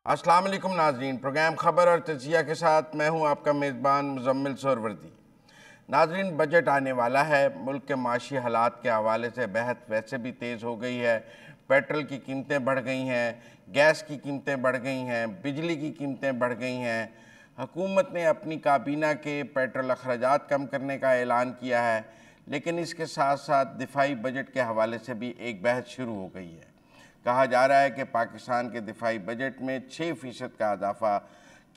अस्सलाम वालेकुम नाजरीन, प्रोग्राम खबर और तजिया के साथ मैं हूं आपका मेज़बान मुजम्मिल सोहरवर्दी। नाजरीन, बजट आने वाला है। मुल्क के माशी हालात के हवाले से बहस वैसे भी तेज़ हो गई है। पेट्रोल की कीमतें बढ़ गई हैं, गैस की कीमतें बढ़ गई हैं, बिजली की कीमतें बढ़ गई हैं। हुकूमत ने अपनी काबीना के पेट्रोल अखराजात कम करने का ऐलान किया है, लेकिन इसके साथ साथ दिफाई बजट के हवाले से भी एक बहस शुरू हो गई है। कहा जा रहा है कि पाकिस्तान के दिफाई बजट में 6% का इजाफा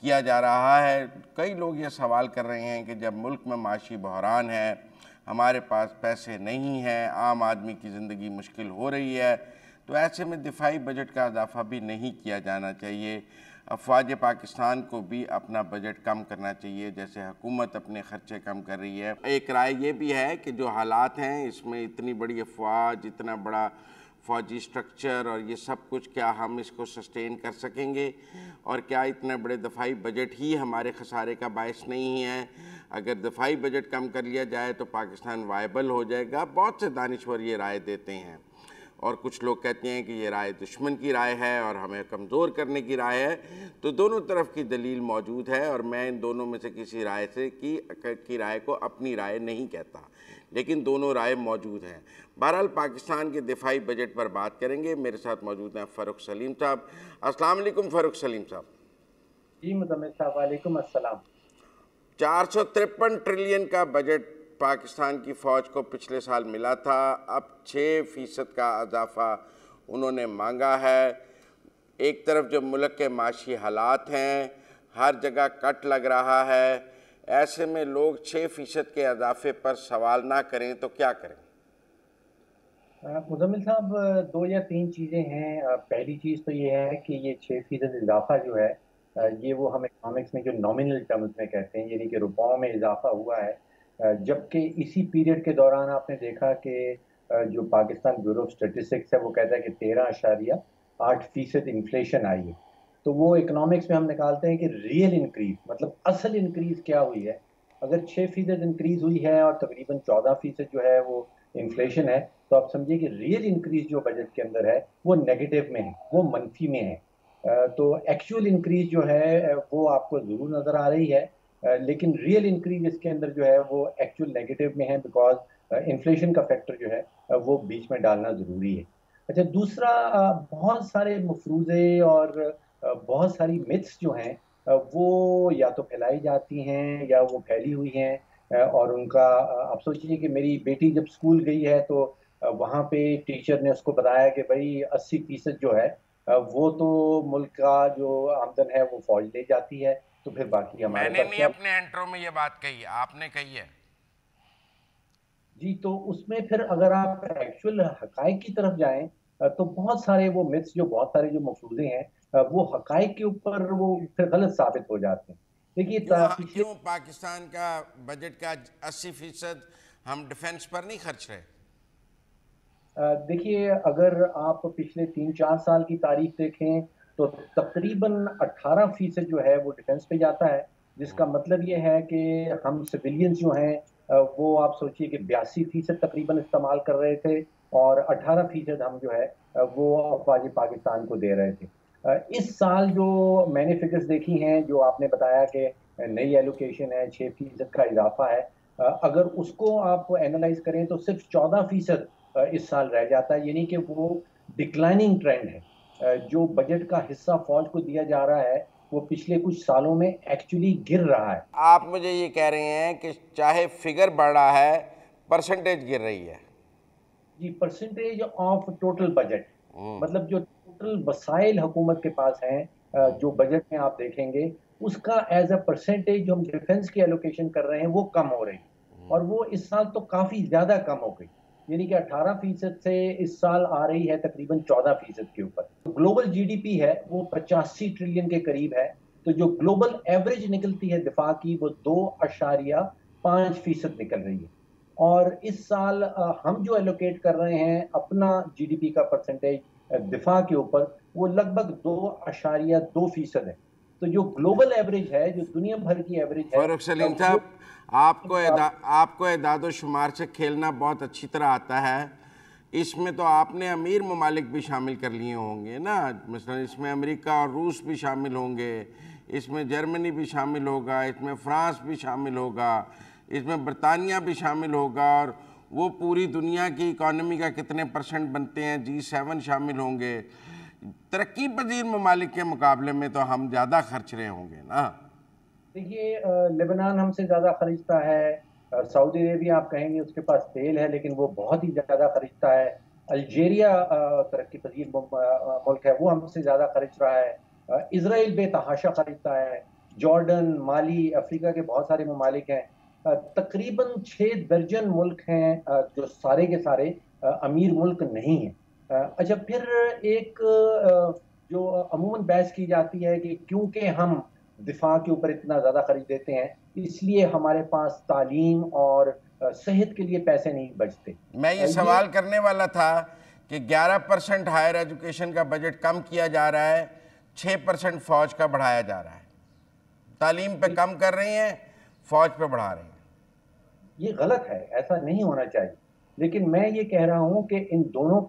किया जा रहा है। कई लोग ये सवाल कर रहे हैं कि जब मुल्क में माशी बहरान है, हमारे पास पैसे नहीं हैं, आम आदमी की ज़िंदगी मुश्किल हो रही है, तो ऐसे में दिफाई बजट का इजाफा भी नहीं किया जाना चाहिए। अफवाज पाकिस्तान को भी अपना बजट कम करना चाहिए, जैसे हुकूमत अपने ख़र्चे कम कर रही है। एक राय ये भी है कि जो हालात हैं, इसमें इतनी बड़ी अफवाज, इतना बड़ा फ़ौजी स्ट्रक्चर और ये सब कुछ, क्या हम इसको सस्टेन कर सकेंगे? और क्या इतने बड़े दफ़ाई बजट ही हमारे खसारे का बायस नहीं है? अगर दफ़ाई बजट कम कर लिया जाए तो पाकिस्तान वायबल हो जाएगा। बहुत से दानिश्वर ये राय देते हैं और कुछ लोग कहते हैं कि ये राय दुश्मन की राय है और हमें कमज़ोर करने की राय है। तो दोनों तरफ की दलील मौजूद है और मैं इन दोनों में से किसी राय से की राय को अपनी राय नहीं कहता, लेकिन दोनों राय मौजूद हैं। बहरहाल पाकिस्तान के दिफाई बजट पर बात करेंगे। मेरे साथ मौजूद हैं फ़ारूक सलीम साहब। अस्सलाम वालेकुम फ़ारूक सलीम साहब। जी मुज़म्मिल साहब, वालेकुम अस्सलाम। 453 ट्रिलियन का बजट पाकिस्तान की फ़ौज को पिछले साल मिला था। अब 6% का इजाफा उन्होंने मांगा है। एक तरफ जो मुल्क के माशी हालात हैं, हर जगह कट लग रहा है, ऐसे में लोग 6% के इजाफे पर सवाल ना करें तो क्या करें? मुज़म्मिल साहब, दो या तीन चीज़ें हैं। पहली चीज़ तो ये है कि ये 6% इजाफा जो है, ये वो हम इकोनॉमिक्स में जो नॉमिनल टर्म्स में कहते हैं, यानी कि रुपयों में इजाफा हुआ है। जबकि इसी पीरियड के दौरान आपने देखा कि जो पाकिस्तान ब्यूरो ऑफ स्टेटिस्टिक्स है वो कहता है कि 13.8% इन्फ्लेशन आई है। तो वो इकोनॉमिक्स में हम निकालते हैं कि रियल इंक्रीज, मतलब असल इंक्रीज क्या हुई है। अगर 6% इंक्रीज हुई है और तकरीबन 14% जो है वो इन्फ्लेशन है, तो आप समझिए कि रियल इंक्रीज जो बजट के अंदर है वो नेगेटिव में है, वो मनफी में है। तो एक्चुअल इंक्रीज जो है वो आपको जरूर नजर आ रही है, लेकिन रियल इंक्रीज इसके अंदर जो है वो एक्चुअल नेगेटिव में है, बिकॉज इन्फ्लेशन का फैक्टर जो है वो बीच में डालना जरूरी है। अच्छा, दूसरा, बहुत सारे मफरूजे और बहुत सारी मिथ्स जो हैं वो या तो फैलाई जाती हैं या वो फैली हुई हैं। और उनका, आप सोचिए कि मेरी बेटी जब स्कूल गई है तो वहाँ पे टीचर ने उसको बताया कि भाई 80% जो है वो तो मुल्क का जो आमदन है वो फौज ले जाती है, तो फिर बाकी हमारे मैंने पास नहीं क्या। अपने इंट्रो में ये बात कही, आपने कही है। जी, तो उसमें फिर अगर आप एक्चुअल हकाइक की तरफ जाएं, तो बहुत सारे वो मिथ्स, जो बहुत सारे जो मफरूजे हैं, वो हकाइक के ऊपर वो फिर गलत साबित हो जाते हैं। देखिए, पिछले, क्यों पाकिस्तान का बजट का 80% हम डिफेंस पर नहीं खर्च रहे? देखिए, अगर आप पिछले 3-4 साल की तारीख देखें तो तकरीबन 18% जो है वो डिफेंस पे जाता है, जिसका मतलब ये है कि हम सिविलियंस जो हैं वो आप सोचिए कि 82% तकरीबन इस्तेमाल कर रहे थे और 18% हम जो है वो अफवाज पाकिस्तान को दे रहे थे। इस साल जो मैंने फिगर्स देखी हैं, जो आपने बताया कि नई एलोकेशन है, 6% का इजाफा है, अगर उसको आप एनालाइज करें तो सिर्फ 14% इस साल रह जाता है, यानी कि वो डिक्लाइनिंग ट्रेंड है। जो बजट का हिस्सा फौज को दिया जा रहा है वो पिछले कुछ सालों में एक्चुअली गिर रहा है। आप मुझे ये कह रहे हैं कि चाहे फिगर बढ़ा है, परसेंटेज गिर रही है। जी, परसेंटेज ऑफ टोटल बजट, मतलब जो टोटल वसाइल हुकूमत के पास हैं, जो बजट में आप देखेंगे उसका एज अ परसेंटेज जो हम डिफेंस की एलोकेशन कर रहे हैं वो कम हो रही है। और वो इस साल तो काफी ज्यादा कम हो गई, यानी कि 18% से इस साल आ रही है तकरीबन 14% के ऊपर। तो ग्लोबल जीडीपी है वो 85 ट्रिलियन के करीब है। तो जो ग्लोबल एवरेज निकलती है दिफा की वो 2.5% निकल रही है। और इस साल हम जो एलोकेट कर रहे हैं अपना जीडीपी का परसेंटेज दिफा के ऊपर, वो लगभग 2.2% है। तो जो ग्लोबल एवरेज है, जो दुनिया भर की एवरेज है, फारूक सलीम वो साहब, आपको एदादो शुमार से खेलना बहुत अच्छी तरह आता है। इसमें तो आपने अमीर ममालिक भी शामिल कर लिए होंगे ना, मसलन इसमें अमेरिका और रूस भी शामिल होंगे, इसमें जर्मनी भी शामिल होगा, इसमें फ्रांस भी शामिल होगा, इसमें बरतानिया भी शामिल होगा, और वो पूरी दुनिया की इकॉनमी का कितने % बनते हैं, G7 शामिल होंगे। तरक्की पजीर ममालिक के मुकाबले में तो हम ज़्यादा खर्च रहे होंगे ना। देखिए, लेबनान हमसे ज़्यादा खरीदता है, सऊदी अरेबिया आप कहेंगे उसके पास तेल है लेकिन वो बहुत ही ज़्यादा खरीदता है, अल्जीरिया तरक्की पजीर मुल्क है, वो हमसे ज़्यादा खरीद रहा है, इसराइल बेतहाशा खरीदता है, जॉर्डन, माली, अफ्रीका के बहुत सारे ममालिक हैं, तकरीबन 6 दर्जन मुल्क हैं जो सारे के सारे अमीर मुल्क नहीं हैं। अच्छा, फिर एक जो अमूमन बहस की जाती है कि क्योंकि हम दिफा के ऊपर इतना ज़्यादा खरीद देते हैं इसलिए हमारे पास तालीम और सेहत के लिए पैसे नहीं बचते। मैं ये सवाल करने वाला था कि 11% हायर एजुकेशन का बजट कम किया जा रहा है, 6% फौज का बढ़ाया जा रहा है, तालीम पे कम कर रही हैं, फौज पे बढ़ा रही हैं। ये गलत है, ऐसा नहीं होना चाहिए, लेकिन मैं ये कह रहा हूँ कि इन दोनों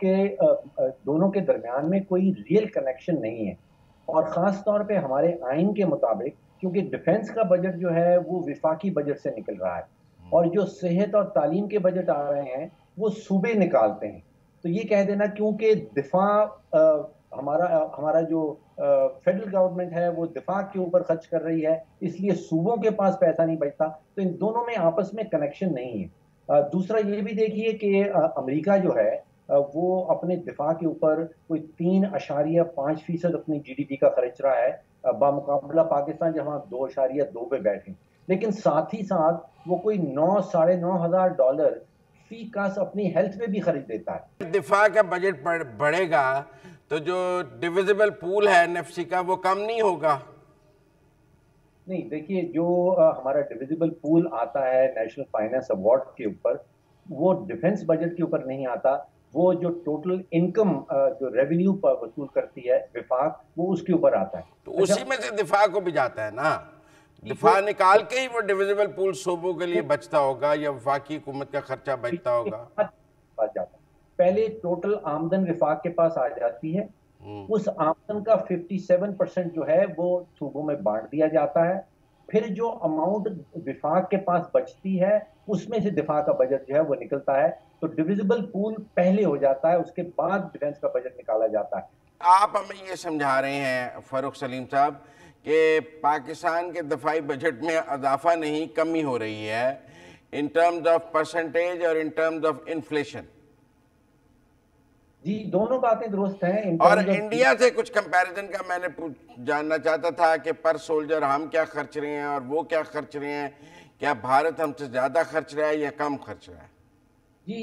के दरमियान में कोई रियल कनेक्शन नहीं है, और ख़ास तौर पे हमारे आइन के मुताबिक, क्योंकि डिफेंस का बजट जो है वो विफाकी बजट से निकल रहा है और जो सेहत और तालीम के बजट आ रहे हैं वो सूबे निकालते हैं। तो ये कह देना क्योंकि दिफा हमारा जो फेडरल गवर्नमेंट है वो दिफा के ऊपर खर्च कर रही है इसलिए सूबों के पास पैसा नहीं बचता, तो इन दोनों में आपस में कनेक्शन नहीं है। दूसरा ये भी देखिए कि अमेरिका जो है वो अपने दिफा के ऊपर कोई 3.5% अपनी GDP का खर्च रहा है, बामुकाबला पाकिस्तान जहां 2.2 पे बैठे, लेकिन साथ ही साथ वो कोई 9-9.5 हज़ार डॉलर फी कास अपनी हेल्थ में भी खरीद देता है। दिफा का बजट बढ़ेगा तो जो डिविजिबल पूल है एनएफसी का वो कम नहीं होगा? नहीं, देखिए, जो हमारा डिविजिबल पूल आता है नेशनल फाइनेंस अवार्ड के ऊपर, वो डिफेंस बजट के ऊपर नहीं आता, वो जो टोटल इनकम जो रेवेन्यू पर वसूल करती है विफाक, वो उसके ऊपर आता है। तो उसी में से दिफा को भी जाता है ना, दिफा निकाल के ही वो डिविजिबल पूल सूबों के लिए बचता होगा या वफाकी हुकूमत का खर्चा बचता होगा? पहले टोटल आमदन विफाक के पास आ जाती है, उस आमदन का 57% जो है वो सूबों में बांट दिया जाता है, फिर जो अमाउंट विफाक के पास बचती है उसमें से दिफा का बजट जो है वो निकलता है, तो डिविजिबल पूल पहले हो जाता है, उसके बाद डिफेंस का बजट निकाला जाता है। आप हमें ये समझा रहे हैं फारूक सलीम साहब कि पाकिस्तान के दफाई बजट में इजाफा नहीं कमी हो रही है इन टर्म्स ऑफ परसेंटेज और इन टर्म्स ऑफ इन्फ्लेशन? जी, दोनों बातें दुरुस्त हैं। और इंडिया से कुछ कंपैरिजन का मैंने जानना चाहता था कि पर सोल्जर हम क्या खर्च रहे हैं और वो क्या खर्च रहे हैं, क्या भारत हमसे ज़्यादा खर्च रहा है या कम खर्च रहा है? जी,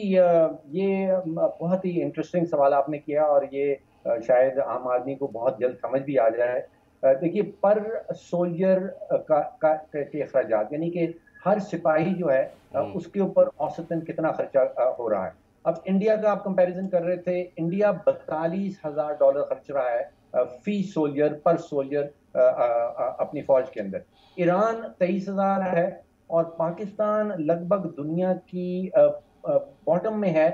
ये बहुत ही इंटरेस्टिंग सवाल आपने किया और ये शायद आम आदमी को बहुत जल्द समझ भी आ जाए। देखिए, पर सोल्जर के अखराजात, यानी कि हर सिपाही जो है उसके ऊपर औसतन कितना खर्चा हो रहा है। अब इंडिया का आप कंपैरिजन कर रहे थे, इंडिया $42,000 खर्च रहा है फी सोल्जर, पर सोल्जर अपनी फौज के अंदर। ईरान 23,000 है और पाकिस्तान लगभग दुनिया की बॉटम में है,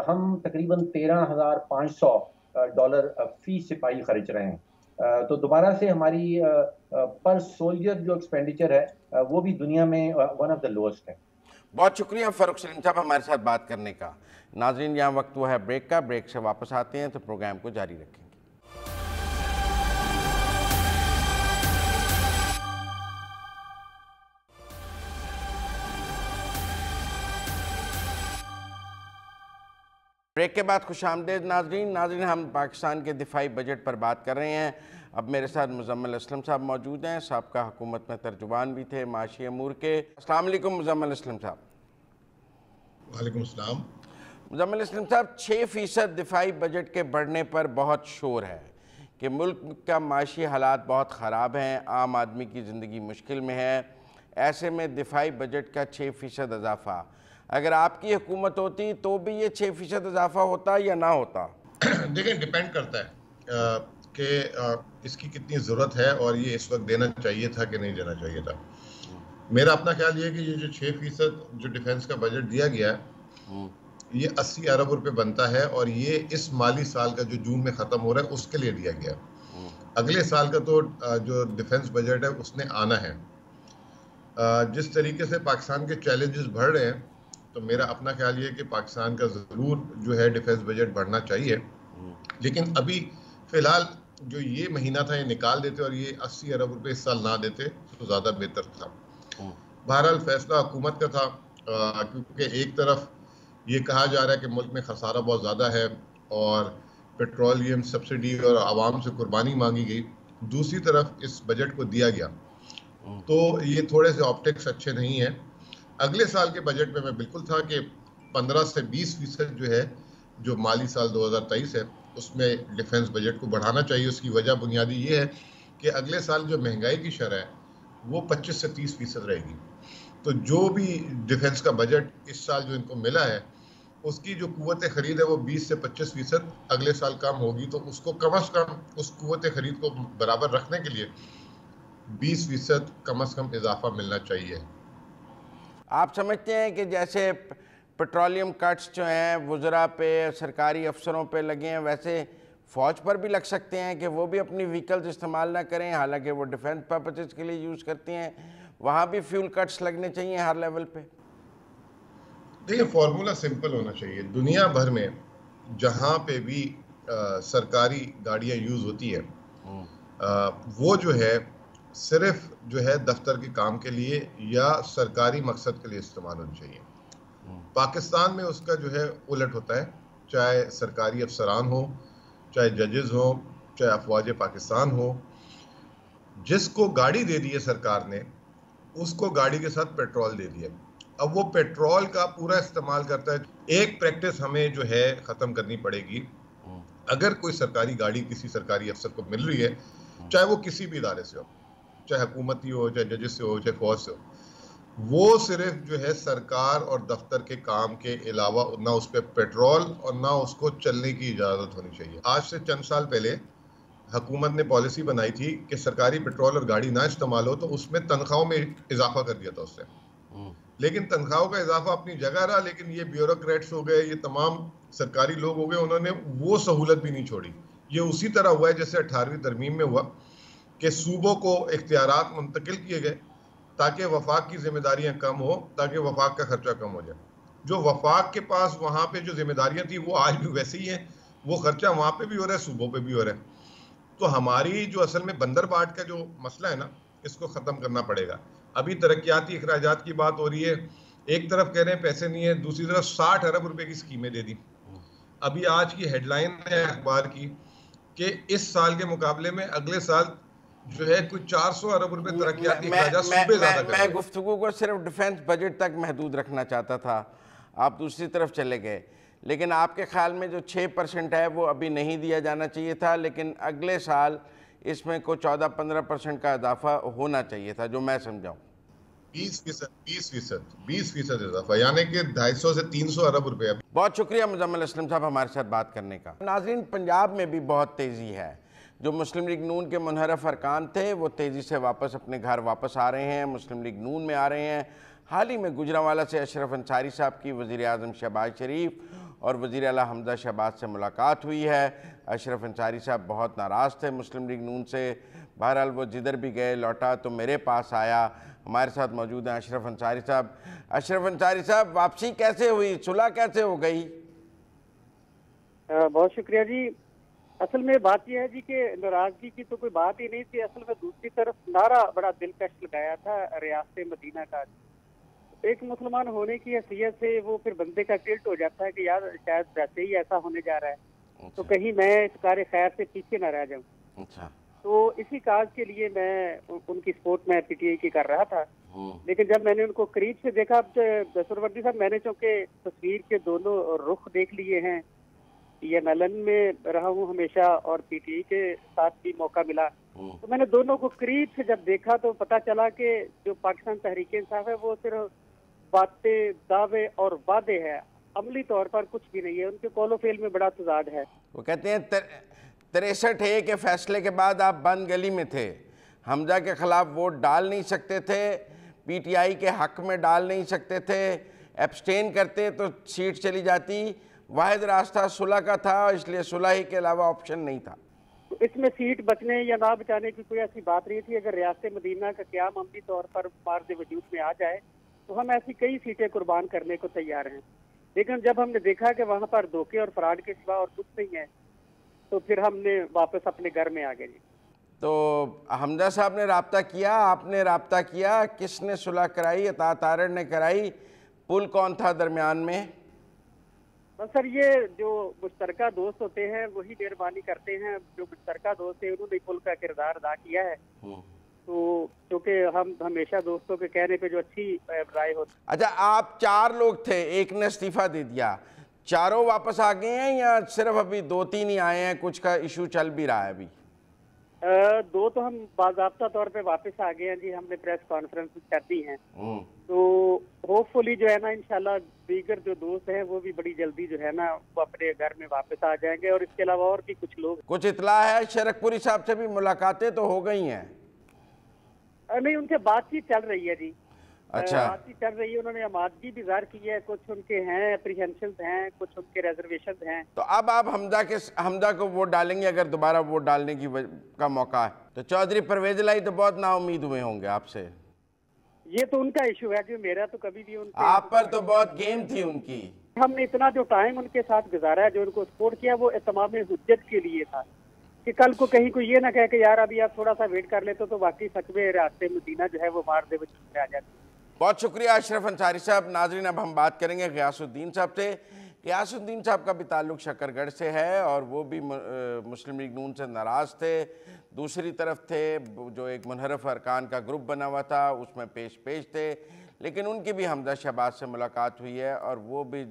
हम तकरीबन $13,500 फी सिपाही खर्च रहे हैं। तो दोबारा से हमारी पर सोल्जर जो एक्सपेंडिचर है वो भी दुनिया में वन ऑफ द लोएस्ट है। बहुत शुक्रिया फारूक सलीम साहब हमारे साथ बात करने का। नाज़रीन, यहाँ वक्त हुआ है ब्रेक का, ब्रेक से वापस आते हैं तो प्रोग्राम को जारी रखेंगे। ब्रेक के बाद खुशामदीद नाज़रीन, हम पाकिस्तान के दिफाई बजट पर बात कर रहे हैं। अब मेरे साथ मुजम्मिल असलम साहब मौजूद हैं, साबका हुकूमत में तर्जुमान भी थे माशी अमूर के। अस्सलाम वालेकुम मुजम्मिल असलम साहब। वालेकुम अस्सलाम। मुजम्मिल असलम साहब, 6% दिफाई बजट के बढ़ने पर बहुत शोर है कि मुल्क का माशी हालात बहुत ख़राब हैं, आम आदमी की ज़िंदगी मुश्किल में है। ऐसे में दिफाई बजट का 6% इजाफा, अगर आपकी हुकूमत होती तो भी ये 6% इजाफा होता या ना होता? देखें, डिपेंड करता है कि इसकी कितनी ज़रूरत है और ये इस वक्त देना चाहिए था कि नहीं देना चाहिए था। मेरा अपना ख्याल ये है कि ये जो 6% जो डिफेंस का बजट दिया गया है ये 80 अरब रुपए बनता है और ये इस माली साल का जो जून में ख़त्म हो रहा है उसके लिए दिया गया। अगले साल का तो जो डिफेंस बजट है उसने आना है। जिस तरीके से पाकिस्तान के चैलेंजेस बढ़ रहे हैं, तो मेरा अपना ख्याल ये है कि पाकिस्तान का ज़रूर जो है डिफेंस बजट बढ़ना चाहिए, लेकिन अभी फ़िलहाल जो ये महीना था ये निकाल देते और ये 80 अरब रुपए इस साल ना देते तो ज़्यादा बेहतर था। बहरहाल फैसला हुकूमत का था, क्योंकि एक तरफ ये कहा जा रहा है कि मुल्क में खसारा बहुत ज़्यादा है और पेट्रोलियम सब्सिडी और आवाम से कुर्बानी मांगी गई, दूसरी तरफ इस बजट को दिया गया, तो ये थोड़े से ऑप्टिक्स अच्छे नहीं हैं। अगले साल के बजट में मैं बिल्कुल था कि 15 से 20% जो है, जो माली साल 2023 है उसमें डिफेंस बजट को बढ़ाना चाहिए। उसकी वजह बुनियादी ये है कि अगले साल जो महंगाई की शरह है वो 25 से 30% रहेगी, तो जो भी डिफेंस का बजट इस साल जो इनको मिला है उसकी जो कुव्वत खरीद है वो 20 से 25% अगले साल कम होगी, तो उसको कम से कम उस कुव्वत खरीद को बराबर रखने के लिए 20% कम से कम इजाफा मिलना चाहिए। आप समझते हैं कि जैसे पेट्रोलियम कट्स जो हैं वज़रा पे, सरकारी अफसरों पे लगे हैं, वैसे फ़ौज पर भी लग सकते हैं कि वो भी अपनी व्हीकल्स इस्तेमाल ना करें, हालांकि वो डिफेंस पर्पसेस के लिए यूज़ करती हैं, वहाँ भी फ्यूल कट्स लगने चाहिए हर लेवल पे? देखिए, फॉर्मूला सिंपल होना चाहिए। दुनिया भर में जहाँ पे भी सरकारी गाड़ियाँ यूज़ होती हैं, वो जो है सिर्फ जो है दफ्तर के काम के लिए या सरकारी मकसद के लिए इस्तेमाल होनी चाहिए। पाकिस्तान में उसका जो है उलट होता है, चाहे सरकारी अफसरान हो, चाहे जजेस हो, चाहे अफवाज पाकिस्तान हो, जिसको गाड़ी दे दी है सरकार ने उसको गाड़ी के साथ पेट्रोल दे दिया। अब वो पेट्रोल का पूरा इस्तेमाल करता है। एक प्रैक्टिस हमें जो है ख़त्म करनी पड़ेगी। अगर कोई सरकारी गाड़ी किसी सरकारी अफसर को मिल रही है, चाहे वो किसी भी इदारे से हो, चाहे हुकूमती हो, चाहे जजेस से हो, चाहे फौज से हो, वो सिर्फ जो है सरकार और दफ्तर के काम के अलावा ना उस पर पेट्रोल और ना उसको चलने की इजाज़त होनी चाहिए। आज से चंद साल पहले हुकूमत ने पॉलिसी बनाई थी कि सरकारी पेट्रोल और गाड़ी ना इस्तेमाल हो, तो उसमें तनख्वाहों में इजाफा कर दिया था उससे। लेकिन तनख्वाहों का इजाफा अपनी जगह रहा, लेकिन ये ब्यूरोक्रेट्स हो गए, ये तमाम सरकारी लोग हो गए, उन्होंने वो सहूलत भी नहीं छोड़ी। ये उसी तरह हुआ है जैसे 18वीं तरमीम में हुआ कि सूबों को इख्तियारात मुंतकिल किए गए ताकि वफाक की जिम्मेदारियां कम हो, ताकि वफाक का खर्चा कम हो जाए। जो वफाक के पास वहाँ पे जो जिम्मेदारियां थी वो आज भी वैसे ही हैं, वो खर्चा वहाँ पे भी हो रहा है, सूबों पे भी हो रहा है। तो हमारी जो असल में बंदर बाट का जो मसला है ना, इसको ख़त्म करना पड़ेगा। अभी तरक्याती अखराजात की बात हो रही है, एक तरफ कह रहे हैं पैसे नहीं है, दूसरी तरफ 60 अरब रुपए की स्कीमें दे दी। अभी आज की हेडलाइन है अखबार की कि इस साल के मुकाबले में अगले साल जो है कुछ 400 अरब रुपए तरक्याती अखराजात सूबे ज़्यादा कर रहे हैं। मैं गुफ्तगू को सिर्फ डिफेंस बजट तक महदूद रखना चाहता था, आप दूसरी तरफ चले गए। लेकिन आपके ख्याल में जो 6% है वो अभी नहीं दिया जाना चाहिए था, लेकिन अगले साल इसमें को 14-15% का इजाफा होना चाहिए था, जो मैं समझाऊँ 20% इजाफा, यानी कि 250 से 300 अरब रुपए। बहुत शुक्रिया मुजम्मिल असलम साहब हमारे साथ बात करने का। नाज़रीन, पंजाब में भी बहुत तेज़ी है। जो मुस्लिम लीग नून के मुनहरफ अरकान थे वो तेज़ी से वापस अपने घर वापस आ रहे हैं, मुस्लिम लीग नून में आ रहे हैं। हाल ही में गुजरांवाला से अशरफ अंसारी साहब की वज़ीर आज़म शहबाज शरीफ और वज़ीर आला हमज़ा शहबाज से मुलाकात हुई है। अशरफ अंसारी साहब बहुत नाराज़ थे मुस्लिम लीग नून से, बहरहाल वो जिधर भी गए लौटा तो मेरे पास आया। हमारे साथ मौजूद हैं अशरफ अंसारी साहब। अशरफ अंसारी साहब, वापसी कैसे हुई, सुलह कैसे हो गई? बहुत शुक्रिया जी। असल में बात यह है जी कि नाराजगी की तो कोई बात ही नहीं थी। असल में दूसरी तरफ नारा बड़ा दिलकश लगाया था रियासत मदीना का। एक मुसलमान होने की हैसियत से वो फिर बंदे का टिल्ट हो जाता है कि यार शायद वैसे ही ऐसा होने जा रहा है। अच्छा। तो कहीं मैं इस कार्य खैर से पीछे न रह जाऊं। अच्छा। तो इसी काज के लिए मैं उनकी सपोर्ट में पीटीआई की कर रहा था। लेकिन जब मैंने उनको करीब से देखा, सुरवर्दी साहब, मैंने चूंकि तस्वीर के दोनों रुख देख लिए हैं, ये नलन में रहा हूँ हमेशा और पीटीआई के साथ भी मौका मिला, तो मैंने दोनों को करीब से जब देखा तो पता चला कि जो पाकिस्तान तहरीक इंसाफ है वो सिर्फ बातें, दावे और वादे हैं, अमली तौर पर कुछ भी नहीं है। उनके कौलो फेल में बड़ा तजाद है। वो कहते हैं 63A के फैसले के बाद आप बंद गली में थे, हमजा के खिलाफ वोट डाल नहीं सकते थे, पीटीआई के हक में डाल नहीं सकते थे, एब्सटेन करते तो सीट चली जाती। वाहिद रास्ता सुलह का था, इसलिए सुलह ही के अलावा ऑप्शन नहीं था। इसमें सीट बचने या ना बचाने की कोई ऐसी बात नहीं थी। अगर रियासत मदीना का क़याम अमली तौर पर मार्ज वजूद में आ जाए तो हम ऐसी कई सीटें कुर्बान करने को तैयार हैं। लेकिन जब हमने देखा कि वहाँ पर धोखे और फ्रॉड के सिवा और कुछ नहीं है, तो फिर हमने वापस अपने घर में आ गए जी। तो हमजा साहब ने राब्ता किया, आपने राब्ता किया, किसने सुलह कराई? अतात आरड़ ने कराई। पुल कौन था दरमियान में? बस सर, ये जो मुश्तरका दोस्त होते हैं वही मेहरबानी करते हैं। जो मुश्तरका दोस्त है उन्होंने पुल का किरदार अदा किया है। तो क्योंकि हम हमेशा दोस्तों के कहने पे जो अच्छी राय होती। अच्छा, आप 4 लोग थे, एक ने इस्तीफा दे दिया, चारों वापस आ गए हैं या सिर्फ अभी 2-3 ही आए हैं? कुछ का इशू चल भी रहा है अभी? 2 तो हम बाज़ाब्ता तौर पे वापस आ गए हैं जी। हमने प्रेस कॉन्फ्रेंस कर दी है। तो होपफुली जो है ना, इंशाल्लाह दीगर जो दोस्त हैं वो भी बड़ी जल्दी जो है ना वो अपने घर में वापस आ जाएंगे। और इसके अलावा और भी कुछ लोग, कुछ इतला है शरकपुरी साहब से भी मुलाकातें तो हो गई हैं? नहीं, उनसे बातचीत चल रही है जी। अच्छा, बातचीत चल रही है। उन्होंने आमादगी भी ज़ाहिर की है। कुछ उनके हैं अप्रीहेंशन हैं, कुछ उनके रिजर्वेशन हैं। तो अब आप हमजा को वोट डालेंगे अगर दोबारा वोट डालने का मौका है तो? चौधरी परवेज इलाही तो बहुत नाउम्मीद हुए होंगे आपसे। ये तो उनका इशू है कि मेरा तो कभी भी उनके, आप पर तो बहुत गेम थी उनकी। हमने इतना जो टाइम उनके साथ गुजारा है, जो उनको सपोर्ट किया, वो इत्माम हुज्जत के लिए था कि कल को कहीं कोई ये ना कहे कि यार अभी आप थोड़ा सा वेट कर लेते तो बाकी सच में रास्ते मदीना जो है वो मार दे वजूद में आ जाती। बहुत शुक्रिया अशरफ अंसारी साहब। नाजरीन, अब हम बात करेंगे गियासुद्दीन साहब से। गियासुद्दीन साहब का भी ताल्लुक शकरगढ़ से है और वो भी मुस्लिम लीग नून से नाराज़ थे। दूसरी तरफ थे जो एक मुनहरफ अरकान का ग्रुप बना हुआ था, उसमें पेश थे, लेकिन उनकी भी हमजा शहबाज से मुलाकात हुई है और वो भी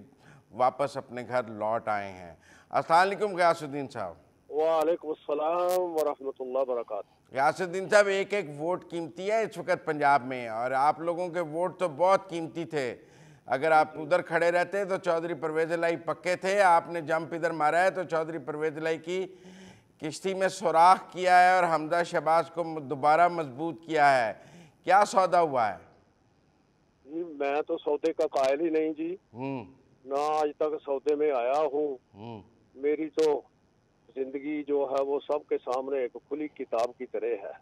वापस अपने घर लौट आए हैं। अस्सलाम वालेकुम गियासुद्दीन साहब। वालेकुम अस्सलाम वरहमतुल्लाह बरकात। गियासुद्दीन साहब, एक एक वोट कीमती है इस वक्त पंजाब में और आप लोगों के वोट तो बहुत कीमती थे। अगर आप उधर खड़े रहते तो चौधरी परवेज इलाही पक्के थे। आपने जंप इधर मारा है तो चौधरी परवेज इलाही की किश्ती में सुराख किया है और हमजा शहबाज को दोबारा मजबूत किया है। क्या सौदा हुआ है? जी, मैं तो सौदे का कायल ही नहीं जी, ना आज तक सौदे में आया हूँ। मेरी तो जिंदगी जो है वो सबके सामने एक खुली किताब की तरह है,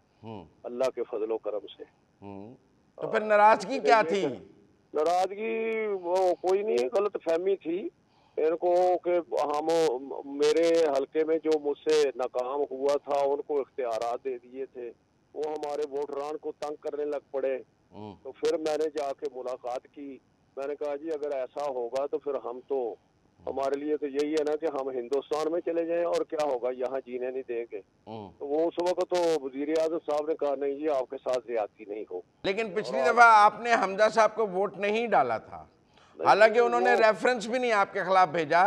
अल्लाह के फजलो करम से। तो फिर नाराजगी क्या थी? नाराजगी वो कोई नहीं, गलत फहमी थी इनको कि हम, मेरे हलके में जो मुझसे नाकाम हुआ था उनको इख्तियारात दे दिए थे, वो हमारे वोटरान को तंग करने लग पड़े। तो फिर मैंने जाके मुलाकात की। मैंने कहा जी अगर ऐसा होगा तो फिर हम तो, हमारे लिए तो यही है ना कि हम हिंदुस्तान में चले जाएं और क्या होगा, यहाँ जीने नहीं देंगे। तो वो उस वक्त तो वजीर आज़म साहब ने कहा नहीं जी आपके साथ ज्यादती नहीं हो। लेकिन पिछली दफा आपने हमजा साहब को वोट नहीं डाला था, हालांकि उन्होंने रेफरेंस भी नहीं आपके खिलाफ भेजा।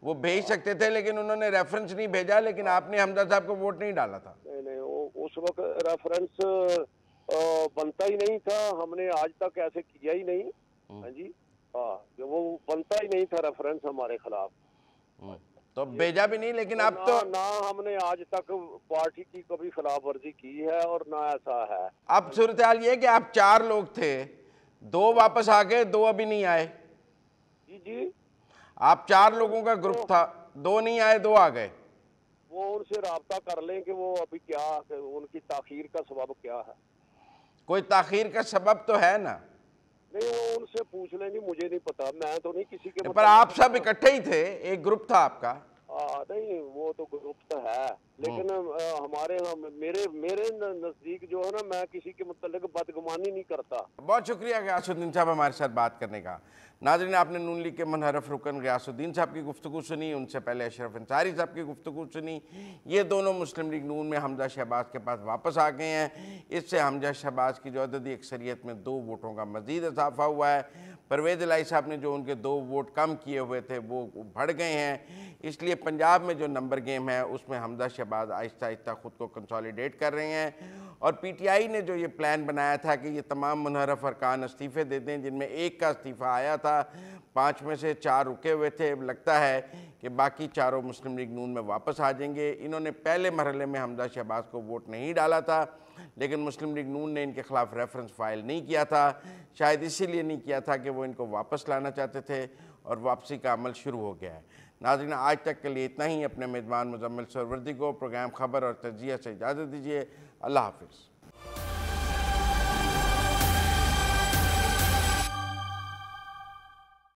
वो भेज सकते थे लेकिन उन्होंने रेफरेंस नहीं भेजा, लेकिन आपने हमजा साहब को वोट नहीं डाला था। नहीं, उस वक्त रेफरेंस बनता ही नहीं था, हमने आज तक ऐसे किया ही नहीं। हाँ जी, हाँ, वो बनता ही नहीं था रेफरेंस हमारे खिलाफ, तो भेजा भी नहीं। लेकिन अब तो ना हमने आज तक पार्टी की कभी खिलाफ वर्जी की है और ना ऐसा है। अब सूरत हाल ये कि आप 4 लोग थे, 2 वापस आ गए, 2 अभी नहीं आए। जी, आप 4 लोगों का ग्रुप था, 2 नहीं आए, 2 आ गए। वो उनसे राब्ता कर लें कि वो अभी क्या, उनकी ताखीर का सबब क्या है। कोई ताखीर का सबब तो है ना? नहीं, वो उनसे पूछ लेंगे, मुझे नहीं पता, मैं तो नहीं किसी के। पर आप सब इकट्ठे ही थे, एक ग्रुप था आपका। नहीं, वो तो ग्रुप तो है, लेकिन हमारे मेरे नजदीक जो है ना, मैं किसी के मतलब बदगुमानी नहीं करता। बहुत शुक्रिया गियासुद्दीन साहब हमारे साथ बात करने का। नाज़रीन, आपने नून लीग के मुनहरफ रुकन गियासुद्दीन साहब की गुफ्तगू सुनी, उनसे पहले अशरफ अंसारी साहब की गुफ्तगू सुनी। ये दोनों मुस्लिम लीग नून में हमजा शहबाज के पास वापस आ गए हैं। इससे हमजा शहबाज की जो अददी अक्सरियत में 2 वोटों का मज़ीद इजाफा हुआ है। परवेज इलाही साहब ने जो उनके 2 वोट कम किए हुए थे वो बढ़ गए हैं। इसलिए पंजाब में जो नंबर गेम है उसमें हमजा शहबाज आहिस्ता आहिस्ता ख़ुद को कंसोलिडेट कर रहे हैं। और पीटीआई ने जो ये प्लान बनाया था कि ये तमाम मुनहरफ अरकान इस्तीफ़े दे दें, जिनमें एक का इस्तीफ़ा आया था, था। 5 में से 4 रुके हुए थे। लगता है कि बाकी चारों मुस्लिम लीग नून में वापस आ जाएंगे। इन्होंने पहले मरहले में हमजा शहबाज को वोट नहीं डाला था, लेकिन मुस्लिम लीग नून ने इनके खिलाफ रेफरेंस फाइल नहीं किया था। शायद इसीलिए नहीं किया था कि वो इनको वापस लाना चाहते थे, और वापसी का अमल शुरू हो गया है। नाज़रीन, आज तक के लिए इतना ही। अपने मेज़बान मुज़म्मिल सरवरदी को प्रोग्राम खबर और तजिया से इजाज़त दीजिए। अल्लाह हाफ़िज़।